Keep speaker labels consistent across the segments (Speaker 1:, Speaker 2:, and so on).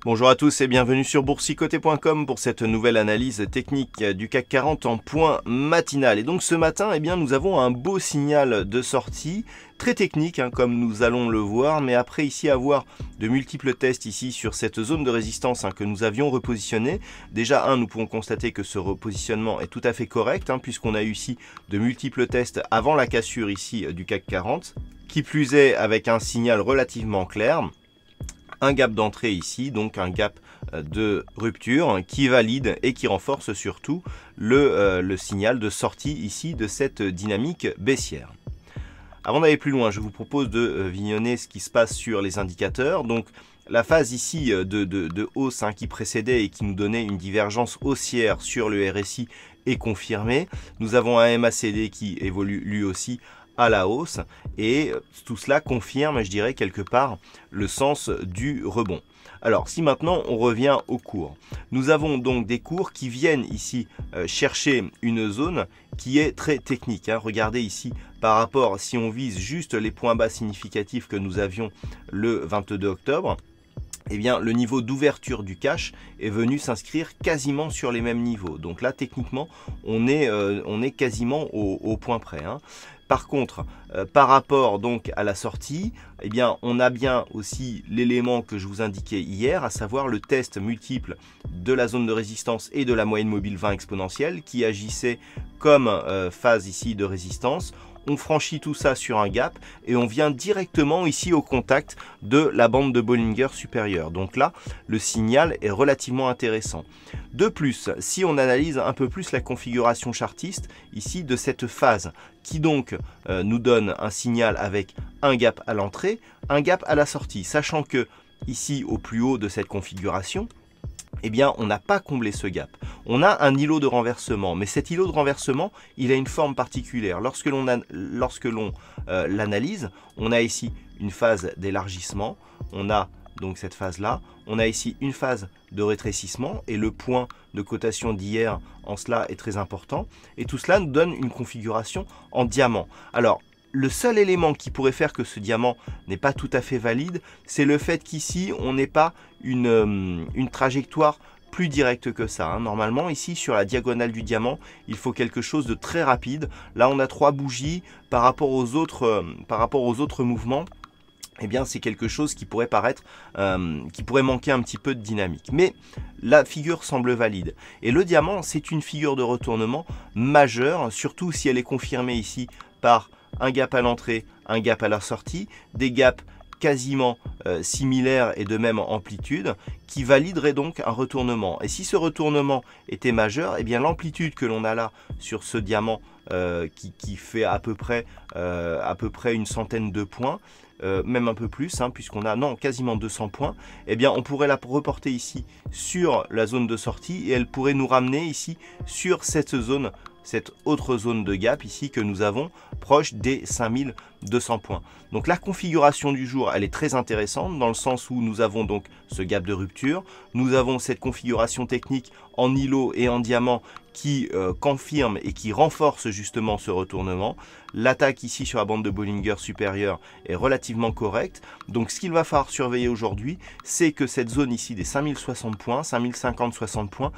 Speaker 1: Bonjour à tous et bienvenue sur boursicoté.com pour cette nouvelle analyse technique du CAC 40 en point matinal. Et donc ce matin, nous avons un beau signal de sortie, très technique comme nous allons le voir, mais après ici avoir de multiples tests ici sur cette zone de résistance que nous avions repositionné. Déjà nous pouvons constater que ce repositionnement est tout à fait correct puisqu'on a eu ici de multiples tests avant la cassure ici du CAC 40, qui plus est avec un signal relativement clair. Un gap d'entrée ici, donc un gap de rupture qui valide et qui renforce surtout le signal de sortie ici de cette dynamique baissière. Avant d'aller plus loin, je vous propose de visionner ce qui se passe sur les indicateurs. Donc la phase ici de hausse qui précédait et qui nous donnait une divergence haussière sur le RSI est confirmée. Nous avons un MACD qui évolue lui aussi à la hausse et tout cela confirme, je dirais, quelque part le sens du rebond. Alors si maintenant on revient aux cours, nous avons donc des cours qui viennent ici chercher une zone qui est très technique. Regardez ici par rapport, si on vise juste les points bas significatifs que nous avions le 22 octobre, le niveau d'ouverture du cash est venu s'inscrire quasiment sur les mêmes niveaux. Donc là, techniquement, on est quasiment au point près. Par contre, par rapport donc à la sortie, on a bien aussi l'élément que je vous indiquais hier, à savoir le test multiple de la zone de résistance et de la moyenne mobile 20 exponentielle qui agissait comme phase ici de résistance. On franchit tout ça sur un gap et on vient directement ici au contact de la bande de Bollinger supérieure. Donc là, le signal est relativement intéressant. De plus, si on analyse un peu plus la configuration chartiste ici de cette phase, qui donc nous donne un signal avec un gap à l'entrée, un gap à la sortie, sachant que ici au plus haut de cette configuration, on n'a pas comblé ce gap. On a un îlot de renversement, mais cet îlot de renversement, il a une forme particulière. Lorsque l'on l'analyse, on a ici une phase d'élargissement, on a donc cette phase-là, on a ici une phase de rétrécissement, et le point de cotation d'hier en cela est très important, et tout cela nous donne une configuration en diamant. Alors, le seul élément qui pourrait faire que ce diamant n'est pas tout à fait valide, c'est le fait qu'ici, on n'ait pas une trajectoire plus directe que ça. Normalement, ici, sur la diagonale du diamant, il faut quelque chose de très rapide. Là, on a 3 bougies par rapport aux autres mouvements. C'est quelque chose qui pourrait paraître, qui pourrait manquer un petit peu de dynamique. Mais la figure semble valide. Et le diamant, c'est une figure de retournement majeure, surtout si elle est confirmée ici par un gap à l'entrée, un gap à la sortie, des gaps quasiment similaires et de même amplitude, qui validerait donc un retournement. Et si ce retournement était majeur, l'amplitude que l'on a là sur ce diamant qui fait à peu près une centaine de points, même un peu plus, puisqu'on a quasiment 200 points, on pourrait la reporter ici sur la zone de sortie et elle pourrait nous ramener ici sur cette zone, cette autre zone de gap ici que nous avons proche des 5200 points. Donc la configuration du jour, elle est très intéressante dans le sens où nous avons donc ce gap de rupture, nous avons cette configuration technique en îlot et en diamant qui confirme et qui renforce justement ce retournement. L'attaque ici sur la bande de Bollinger supérieure est relativement correcte. Donc ce qu'il va falloir surveiller aujourd'hui, c'est que cette zone ici des 5060 points, 5050-60 points,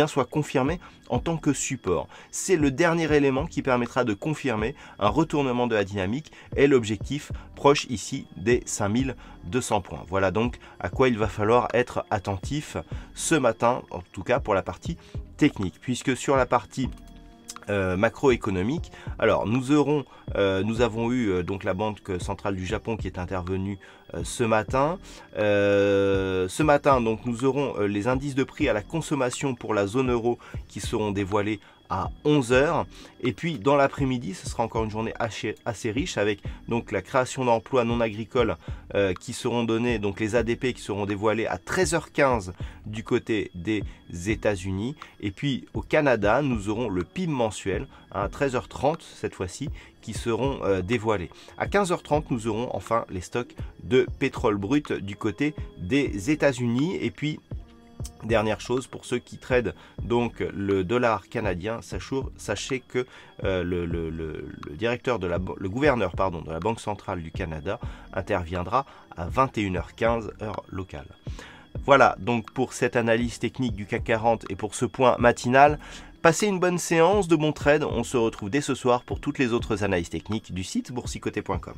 Speaker 1: soit confirmée en tant que support. C'est le dernier élément qui permettra de confirmer un retournement de la dynamique et l'objectif proche ici des 5200 points. Voilà donc à quoi il va falloir être attentif ce matin, en tout cas pour la partie technique, puisque sur la partie macroéconomique, alors nous avons eu donc la Banque centrale du Japon qui est intervenue ce matin. Donc nous aurons les indices de prix à la consommation pour la zone euro qui seront dévoilés à 11 h. Et puis dans l'après-midi, ce sera encore une journée assez riche avec donc la création d'emplois non agricoles qui seront donnés, donc les ADP qui seront dévoilés à 13h15 du côté des États-Unis. Et puis au Canada, nous aurons le PIB mensuel à 13h30 cette fois-ci qui seront dévoilés. À 15h30, nous aurons enfin les stocks de pétrole brut du côté des États-Unis. Et puis dernière chose, pour ceux qui tradent donc le dollar canadien, sachez que le gouverneur de la Banque centrale du Canada interviendra à 21h15 heure locale. Voilà, donc pour cette analyse technique du CAC 40 et pour ce point matinal, passez une bonne séance, de bons trades. On se retrouve dès ce soir pour toutes les autres analyses techniques du site boursicoté.com.